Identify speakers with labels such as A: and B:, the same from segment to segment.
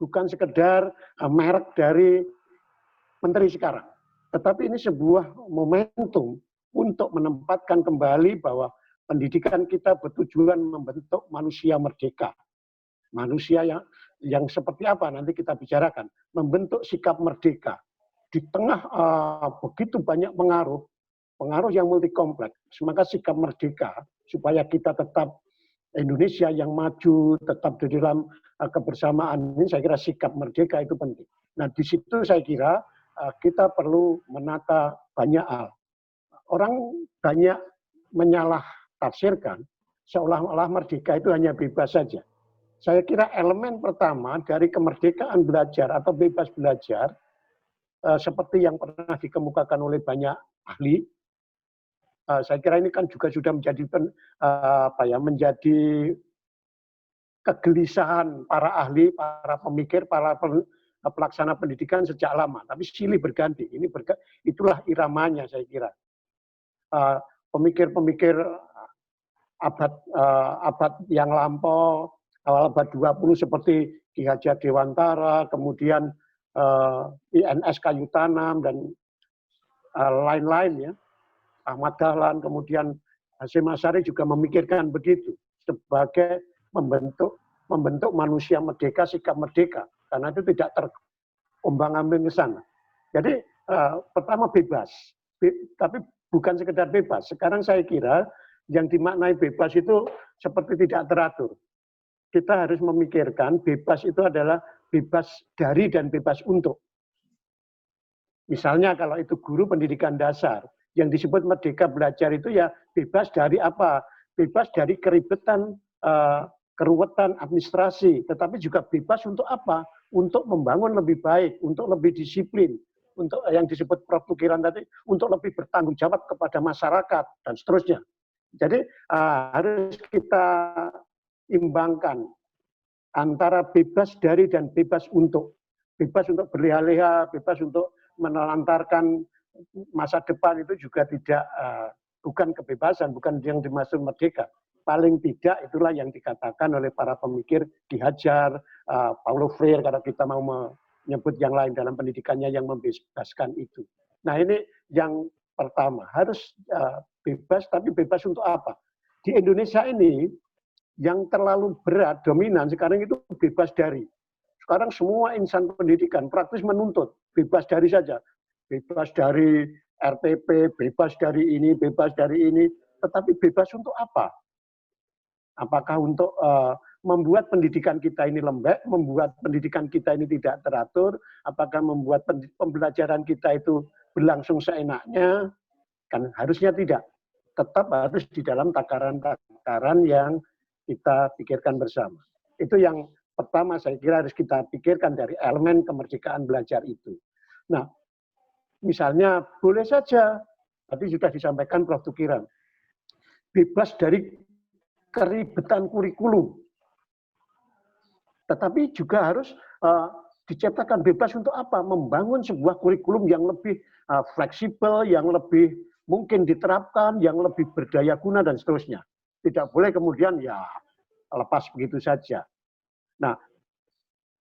A: bukan sekedar merek dari menteri sekarang. Tetapi ini sebuah momentum untuk menempatkan kembali bahwa pendidikan kita bertujuan membentuk manusia merdeka. Manusia yang seperti apa nanti kita bicarakan. Membentuk sikap merdeka. Di tengah begitu banyak pengaruh yang multi kompleks, maka sikap merdeka supaya kita tetap Indonesia yang maju, tetap di dalam kebersamaan ini, saya kira sikap merdeka itu penting. Nah, di situ saya kira kita perlu menata banyak hal. Orang banyak menyalah tafsirkan seolah-olah merdeka itu hanya bebas saja. Saya kira elemen pertama dari kemerdekaan belajar atau bebas belajar seperti yang pernah dikemukakan oleh banyak ahli, saya kira ini kan juga sudah menjadi menjadi kegelisahan para ahli, para pemikir, para pelaksana pendidikan sejak lama. Tapi silih berganti. Itulah iramanya saya kira. Pemikir-pemikir abad yang lampau, awal abad 20 seperti Ki Hajar Dewantara, kemudian INS Kayu Tanam dan lain-lain ya. Ahmad Dahlan, kemudian Hasyim Asy'ari juga memikirkan begitu sebagai membentuk manusia merdeka, sikap merdeka, karena itu tidak terombang-ambing ke sana. Jadi pertama bebas, tapi bukan sekedar bebas. Sekarang saya kira yang dimaknai bebas itu seperti tidak teratur. Kita harus memikirkan bebas itu adalah bebas dari dan bebas untuk. Misalnya kalau itu guru pendidikan dasar, yang disebut merdeka belajar itu ya bebas dari apa? Bebas dari keribetan, keruwetan administrasi, tetapi juga bebas untuk apa? Untuk membangun lebih baik, untuk lebih disiplin, untuk yang disebut Prof. Tukiran tadi, untuk lebih bertanggung jawab kepada masyarakat, dan seterusnya. Jadi harus kita imbangkan antara bebas dari dan bebas untuk. Bebas untuk berleha-leha, bebas untuk menelantarkan masa depan itu juga bukan kebebasan, bukan yang dimaksud merdeka. Paling tidak itulah yang dikatakan oleh para pemikir Ki Hajar, Paulo Freire, kalau kita mau menyebut yang lain dalam pendidikannya yang membebaskan itu. Nah ini yang pertama, harus bebas, tapi bebas untuk apa? Di Indonesia ini yang terlalu berat, dominan sekarang itu bebas dari. Sekarang semua insan pendidikan praktis menuntut bebas dari saja. Bebas dari RTP, bebas dari ini, bebas dari ini. Tetapi bebas untuk apa? Apakah untuk membuat pendidikan kita ini lembek, membuat pendidikan kita ini tidak teratur, apakah membuat pembelajaran kita itu berlangsung seenaknya? Kan harusnya tidak. Tetap harus di dalam takaran-takaran yang kita pikirkan bersama. Itu yang pertama saya kira harus kita pikirkan dari elemen kemerdekaan belajar itu. Nah, misalnya boleh saja, tadi sudah disampaikan Prof. Tukiran, bebas dari keribetan kurikulum. Tetapi juga harus diciptakan bebas untuk apa? Membangun sebuah kurikulum yang lebih fleksibel, yang lebih mungkin diterapkan, yang lebih berdaya guna dan seterusnya. Tidak boleh kemudian ya lepas begitu saja. Nah,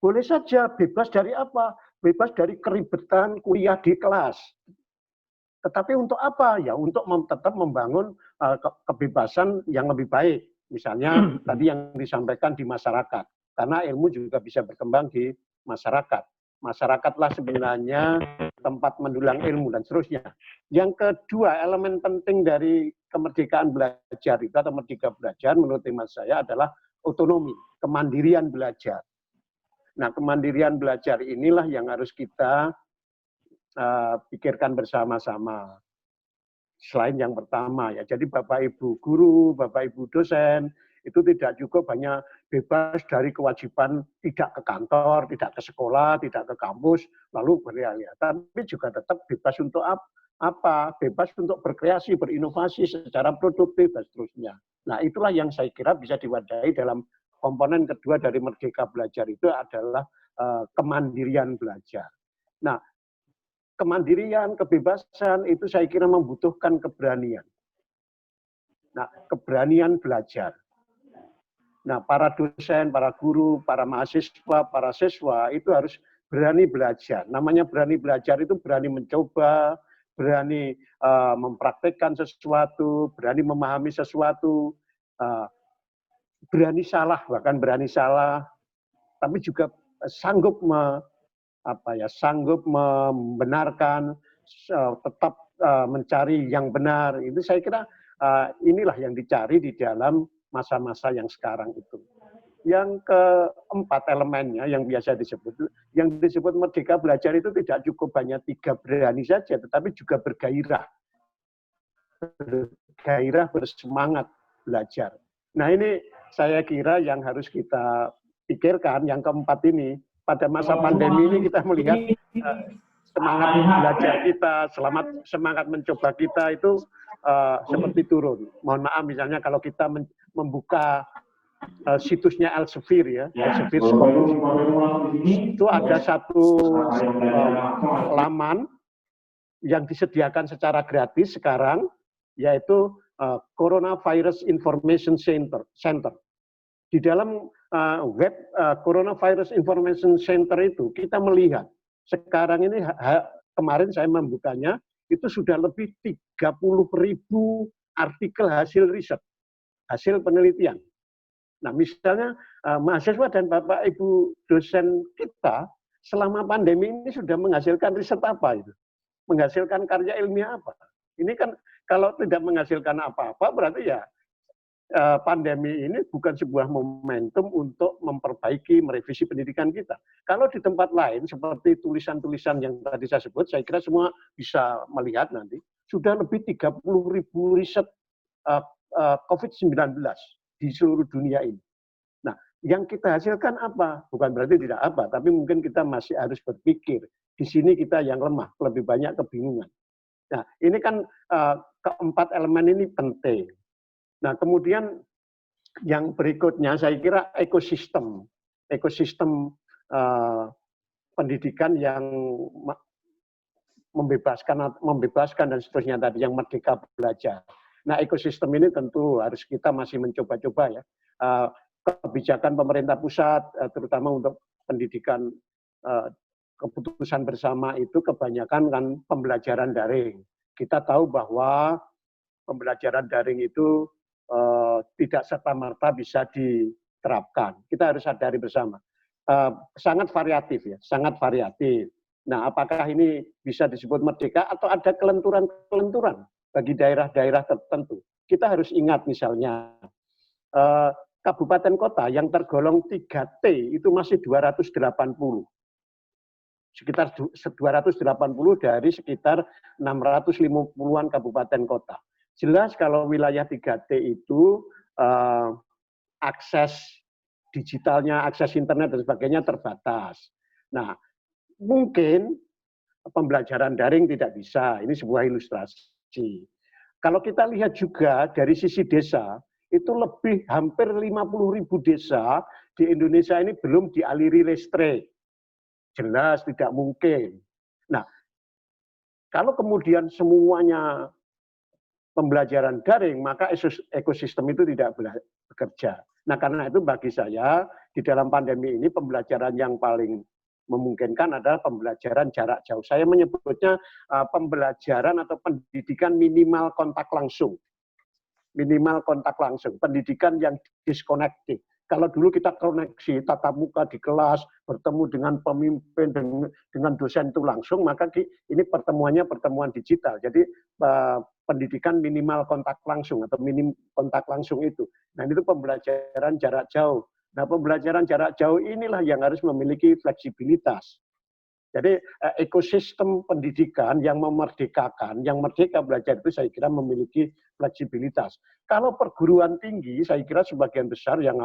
A: boleh saja bebas dari apa? Bebas dari keribetan kuliah di kelas. Tetapi untuk apa? Ya untuk tetap membangun kebebasan yang lebih baik. Misalnya tadi yang disampaikan di masyarakat. Karena ilmu juga bisa berkembang di masyarakat. Masyarakatlah sebenarnya tempat mendulang ilmu dan seterusnya. Yang kedua, elemen penting dari kemerdekaan belajar itu atau merdeka belajar menurut hemat saya adalah otonomi, kemandirian belajar. Nah, kemandirian belajar inilah yang harus kita pikirkan bersama-sama. Selain yang pertama ya, jadi Bapak Ibu guru, Bapak Ibu dosen itu tidak cukup hanya bebas dari kewajiban tidak ke kantor, tidak ke sekolah, tidak ke kampus, lalu berleha-leha. Tapi juga tetap bebas untuk apa? Bebas untuk berkreasi, berinovasi secara produktif dan seterusnya. Nah, itulah yang saya kira bisa diwadahi dalam komponen kedua dari merdeka belajar itu adalah kemandirian belajar. Nah, kemandirian, kebebasan itu saya kira membutuhkan keberanian. Nah, keberanian belajar. Nah, para dosen, para guru, para mahasiswa, para siswa itu harus berani belajar. Namanya berani belajar itu berani mencoba, berani mempraktekkan sesuatu, berani memahami sesuatu, berani salah, bahkan berani salah, tapi juga sanggup sanggup membenarkan, tetap mencari yang benar. Itu saya kira inilah yang dicari di dalam masa-masa yang sekarang itu. Yang keempat elemennya yang biasa disebut merdeka belajar itu tidak cukup hanya 3 berani saja, tetapi juga bergairah, bersemangat belajar. Nah ini saya kira yang harus kita pikirkan, yang keempat ini, pada masa pandemi ini kita melihat semangat belajar kita, semangat mencoba kita itu seperti turun. Mohon maaf misalnya kalau kita membuka situsnya Elsevier ya, Elsevier itu ada satu laman yang disediakan secara gratis sekarang, yaitu Coronavirus Information Center. Di dalam web Coronavirus Information Center itu kita melihat sekarang ini kemarin saya membukanya itu sudah lebih 30.000 artikel hasil riset, hasil penelitian. Nah, misalnya mahasiswa dan Bapak Ibu dosen kita selama pandemi ini sudah menghasilkan riset apa itu? Menghasilkan karya ilmiah apa? Ini kan kalau tidak menghasilkan apa-apa berarti ya pandemi ini bukan sebuah momentum untuk memperbaiki, merevisi pendidikan kita. Kalau di tempat lain seperti tulisan-tulisan yang tadi saya sebut, saya kira semua bisa melihat nanti sudah lebih 30.000 riset COVID-19 di seluruh dunia ini. Nah, yang kita hasilkan apa? Bukan berarti tidak apa, tapi mungkin kita masih harus berpikir. Di sini kita yang lemah, lebih banyak kebingungan. Nah, ini kan keempat elemen ini penting. Nah, kemudian yang berikutnya saya kira ekosistem pendidikan yang membebaskan dan seterusnya tadi, yang merdeka belajar. Nah, ekosistem ini tentu harus kita masih mencoba-coba ya. Kebijakan pemerintah pusat, terutama untuk pendidikan keputusan bersama itu kebanyakan kan pembelajaran daring. Kita tahu bahwa pembelajaran daring itu tidak serta-merta bisa diterapkan. Kita harus sadari bersama. Sangat variatif ya, sangat variatif. Nah, apakah ini bisa disebut merdeka atau ada kelenturan-kelenturan bagi daerah-daerah tertentu? Kita harus ingat misalnya kabupaten kota yang tergolong 3T itu masih 280. Sekitar 280 dari sekitar 650-an kabupaten kota. Jelas kalau wilayah 3T itu akses digitalnya, akses internet dan sebagainya terbatas. Nah, mungkin pembelajaran daring tidak bisa, ini sebuah ilustrasi. Kalau kita lihat juga dari sisi desa, itu lebih hampir 50.000 desa di Indonesia ini belum dialiri listrik. Jelas tidak mungkin. Nah, kalau kemudian semuanya pembelajaran daring, maka ekosistem itu tidak bekerja. Nah, karena itu bagi saya, di dalam pandemi ini pembelajaran yang paling memungkinkan adalah pembelajaran jarak jauh. Saya menyebutnya pembelajaran atau pendidikan minimal kontak langsung. Minimal kontak langsung, pendidikan yang disconnected. Kalau dulu kita koneksi tatap muka di kelas, bertemu dengan pemimpin, dengan dosen itu langsung, maka ini pertemuannya pertemuan digital. Jadi pendidikan minimal kontak langsung atau minim kontak langsung itu. Nah, itu pembelajaran jarak jauh. Nah, pembelajaran jarak jauh inilah yang harus memiliki fleksibilitas. Jadi ekosistem pendidikan yang memerdekakan, yang merdeka belajar itu saya kira memiliki fleksibilitas. Kalau perguruan tinggi, saya kira sebagian besar yang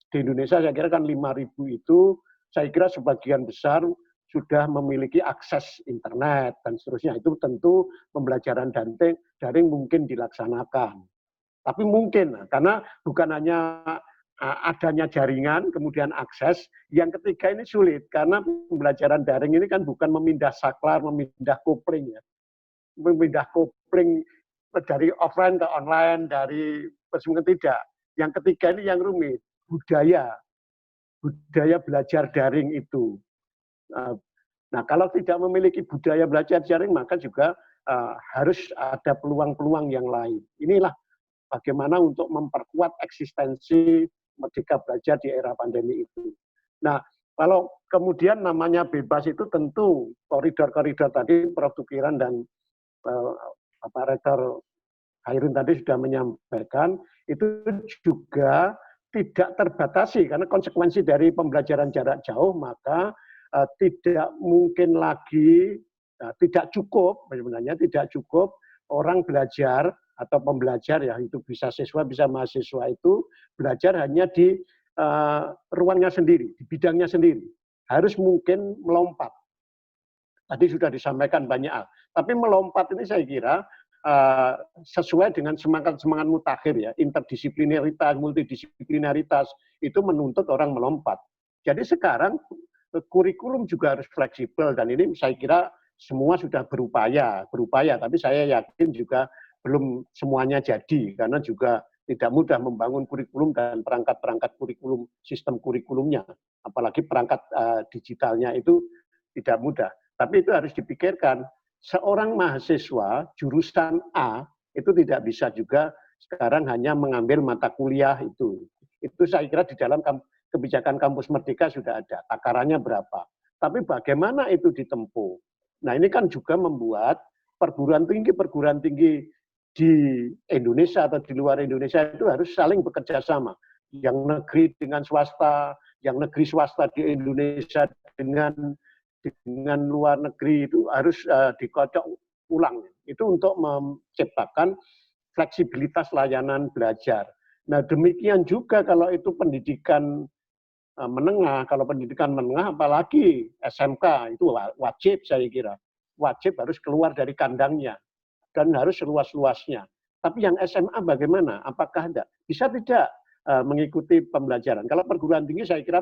A: di Indonesia saya kira kan 5.000 itu, saya kira sebagian besar sudah memiliki akses internet dan seterusnya. Itu tentu pembelajaran daring mungkin dilaksanakan. Tapi mungkin, karena bukan hanya adanya jaringan, kemudian akses. Yang ketiga ini sulit, karena pembelajaran daring ini kan bukan memindah saklar, memindah kopling ya. Memindah kopling dari offline ke online, dari tidak. Yang ketiga ini yang rumit. budaya belajar daring itu. Nah, kalau tidak memiliki budaya belajar daring, maka juga harus ada peluang-peluang yang lain. Inilah bagaimana untuk memperkuat eksistensi Merdeka Belajar di era pandemi itu. Nah, kalau kemudian namanya bebas itu tentu koridor-koridor tadi Prof. Tukiran dan Rektor Hairun tadi sudah menyampaikan, itu juga tidak terbatasi karena konsekuensi dari pembelajaran jarak jauh, maka tidak mungkin lagi, tidak cukup sebenarnya, tidak cukup orang belajar atau pembelajar, ya itu bisa siswa, bisa mahasiswa itu belajar hanya di ruangnya sendiri, di bidangnya sendiri. Harus mungkin melompat. Tadi sudah disampaikan banyak hal. Tapi melompat ini saya kira sesuai dengan semangat-semangat mutakhir ya, interdisiplinaritas, multidisiplinaritas itu menuntut orang melompat. Jadi sekarang kurikulum juga harus fleksibel dan ini saya kira semua sudah berupaya, tapi saya yakin juga belum semuanya jadi karena juga tidak mudah membangun kurikulum dan perangkat-perangkat kurikulum, sistem kurikulumnya, apalagi perangkat digitalnya itu tidak mudah. Tapi itu harus dipikirkan. Seorang mahasiswa jurusan A itu tidak bisa juga sekarang hanya mengambil mata kuliah itu. Itu saya kira di dalam kebijakan Kampus Merdeka sudah ada, takarannya berapa. Tapi bagaimana itu ditempuh? Nah ini kan juga membuat perguruan tinggi di Indonesia atau di luar Indonesia itu harus saling bekerja sama. Yang negeri dengan swasta, yang negeri swasta di Indonesia dengan luar negeri itu harus dikocok ulang. Itu untuk menciptakan fleksibilitas layanan belajar. Nah demikian juga kalau itu pendidikan menengah, kalau pendidikan menengah apalagi SMK itu wajib saya kira. Wajib harus keluar dari kandangnya dan harus seluas-luasnya. Tapi yang SMA bagaimana? Apakah ada? Bisa tidak mengikuti pembelajaran? Kalau perguruan tinggi saya kira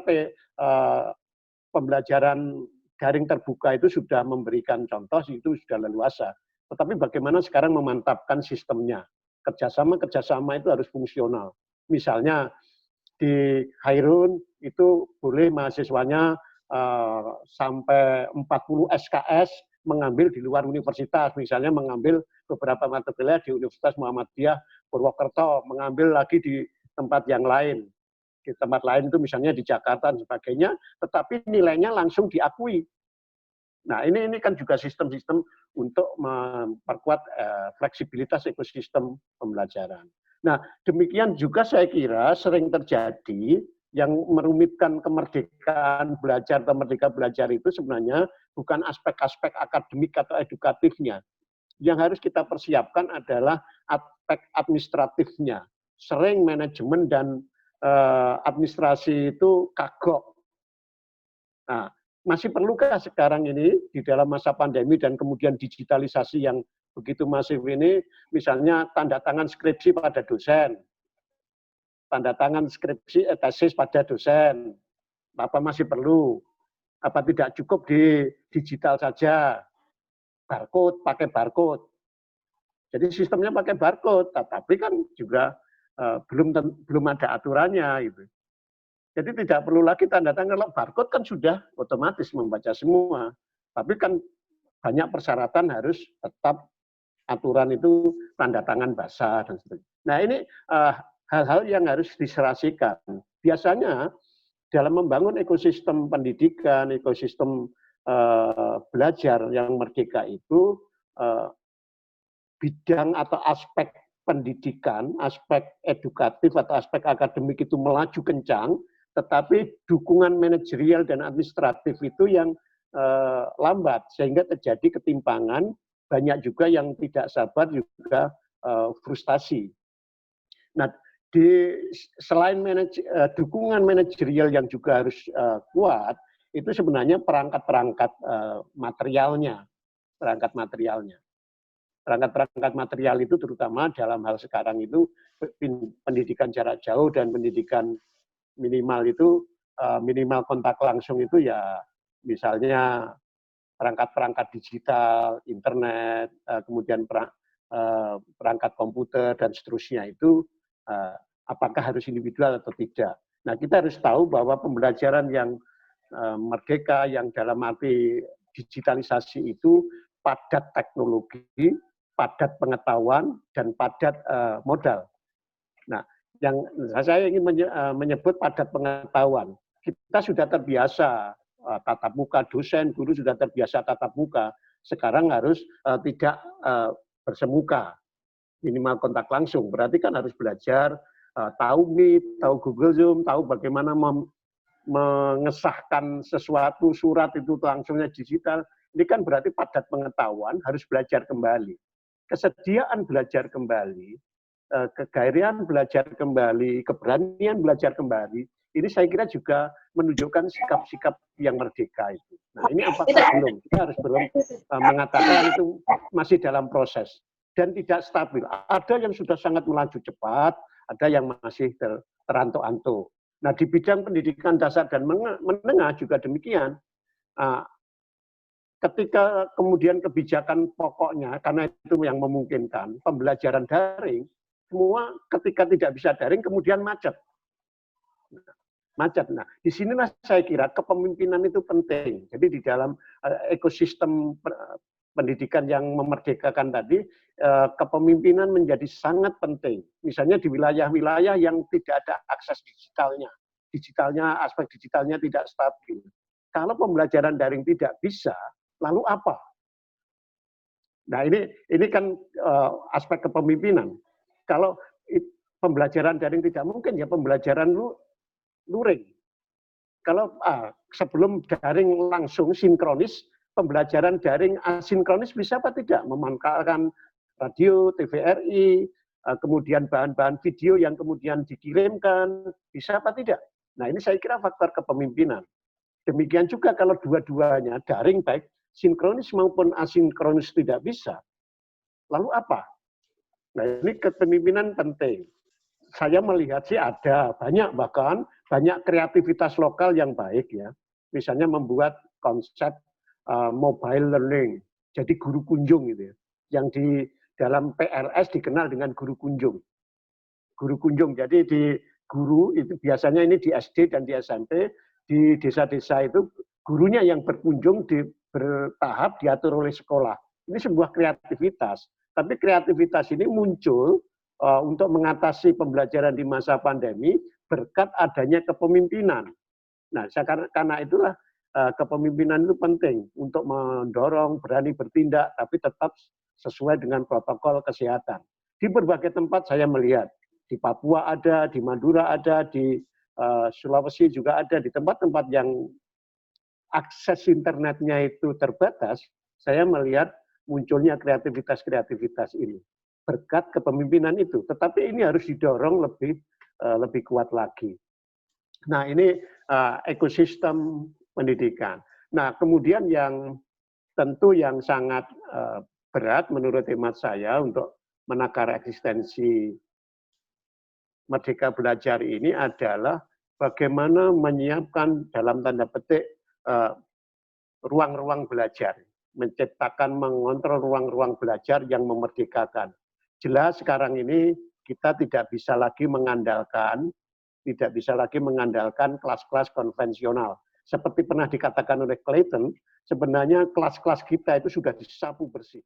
A: pembelajaran daring terbuka itu sudah memberikan contoh, itu sudah leluasa. Tetapi bagaimana sekarang memantapkan sistemnya? Kerjasama itu harus fungsional. Misalnya di Hairun itu boleh mahasiswanya sampai 40 SKS mengambil di luar universitas, misalnya mengambil beberapa mata kuliah di Universitas Muhammadiyah Purwokerto, mengambil lagi di tempat yang lain. Di tempat lain itu misalnya di Jakarta dan sebagainya, tetapi nilainya langsung diakui. Nah ini kan juga sistem-sistem untuk memperkuat fleksibilitas ekosistem pembelajaran. Nah demikian juga saya kira sering terjadi yang merumitkan kemerdekaan belajar atau merdeka belajar itu sebenarnya bukan aspek-aspek akademik atau edukatifnya. Yang harus kita persiapkan adalah aspek administratifnya. Sering manajemen dan administrasi itu kagok. Nah, masih perlukah sekarang ini di dalam masa pandemi dan kemudian digitalisasi yang begitu masif ini, misalnya tanda tangan skripsi pada dosen, tanda tangan skripsi tesis pada dosen, apa masih perlu? Apa tidak cukup di digital saja? Barcode, pakai barcode. Jadi sistemnya pakai barcode, tapi kan juga belum ada aturannya gitu. Jadi tidak perlu lagi tanda tangan, kalau barcode kan sudah otomatis membaca semua. Tapi kan banyak persyaratan harus tetap aturan itu tanda tangan basah dan sebagainya. Nah ini hal-hal yang harus diserasikan. Biasanya dalam membangun ekosistem pendidikan, ekosistem belajar yang merdeka itu bidang atau aspek pendidikan, aspek edukatif atau aspek akademik itu melaju kencang, tetapi dukungan manajerial dan administratif itu yang lambat, sehingga terjadi ketimpangan, banyak juga yang tidak sabar, juga frustasi. Nah, selain dukungan manajerial yang juga harus kuat, itu sebenarnya perangkat-perangkat materialnya. Perangkat-perangkat material itu terutama dalam hal sekarang itu pendidikan jarak jauh dan pendidikan minimal itu minimal kontak langsung itu ya misalnya perangkat-perangkat digital, internet, kemudian perangkat komputer dan seterusnya itu apakah harus individual atau tidak. Nah, kita harus tahu bahwa pembelajaran yang merdeka, yang dalam arti digitalisasi itu padat teknologi, padat pengetahuan, dan padat modal. Nah, yang saya ingin menyebut padat pengetahuan. Kita sudah terbiasa tatap muka, dosen, guru sudah terbiasa tatap muka. Sekarang harus tidak bersemuka, minimal kontak langsung. Berarti kan harus belajar tahu Meet, tahu Google Zoom, tahu bagaimana mengesahkan sesuatu surat itu langsungnya digital. Ini kan berarti padat pengetahuan, harus belajar kembali. Kesediaan belajar kembali, kegairahan belajar kembali, keberanian belajar kembali, ini saya kira juga menunjukkan sikap-sikap yang merdeka itu. Nah, ini apakah belum? Kita harus belum mengatakan itu masih dalam proses dan tidak stabil. Ada yang sudah sangat melaju cepat, ada yang masih terantuk-antuk. Nah, di bidang pendidikan dasar dan menengah juga demikian. Ketika kemudian kebijakan pokoknya, karena itu yang memungkinkan, pembelajaran daring, semua ketika tidak bisa daring kemudian macet. Nah, di sinilah saya kira kepemimpinan itu penting. Jadi di dalam ekosistem pendidikan yang memerdekakan tadi, kepemimpinan menjadi sangat penting. Misalnya di wilayah-wilayah yang tidak ada akses digitalnya, aspek digitalnya tidak stabil. Kalau pembelajaran daring tidak bisa, lalu apa? Nah, ini kan aspek kepemimpinan. Kalau pembelajaran daring tidak mungkin, ya pembelajaran luring. Kalau sebelum daring langsung sinkronis, pembelajaran daring asinkronis bisa apa tidak? Memanfaatkan radio, TVRI, kemudian bahan-bahan video yang kemudian dikirimkan, bisa apa tidak? Nah, ini saya kira faktor kepemimpinan. Demikian juga kalau dua-duanya daring baik sinkronis maupun asinkronis tidak bisa, lalu apa? Nah, ini kepemimpinan penting. Saya melihat sih ada banyak, bahkan banyak kreativitas lokal yang baik ya. Misalnya membuat konsep mobile learning, jadi guru kunjung gitu ya. Yang di dalam PLS dikenal dengan guru kunjung. Guru kunjung, jadi di guru itu biasanya ini di SD dan di SMP, di desa-desa itu gurunya yang berkunjung bertahap diatur oleh sekolah. Ini sebuah kreativitas. Tapi kreativitas ini muncul untuk mengatasi pembelajaran di masa pandemi berkat adanya kepemimpinan. Nah, karena itulah kepemimpinan itu penting untuk mendorong, berani bertindak, tapi tetap sesuai dengan protokol kesehatan. Di berbagai tempat saya melihat, di Papua ada, di Madura ada, di Sulawesi juga ada, di tempat-tempat yang akses internetnya itu terbatas, saya melihat munculnya kreativitas-kreativitas ini berkat kepemimpinan itu. Tetapi ini harus didorong lebih kuat lagi. Nah, ini ekosistem pendidikan. Nah, kemudian yang tentu yang sangat berat menurut hemat saya untuk menakar eksistensi Merdeka Belajar ini adalah bagaimana menyiapkan dalam tanda petik ruang-ruang belajar, menciptakan, mengontrol ruang-ruang belajar yang memerdekakan. Jelas sekarang ini kita tidak bisa lagi mengandalkan kelas-kelas konvensional. Seperti pernah dikatakan oleh Clayton, sebenarnya kelas-kelas kita itu sudah disapu bersih.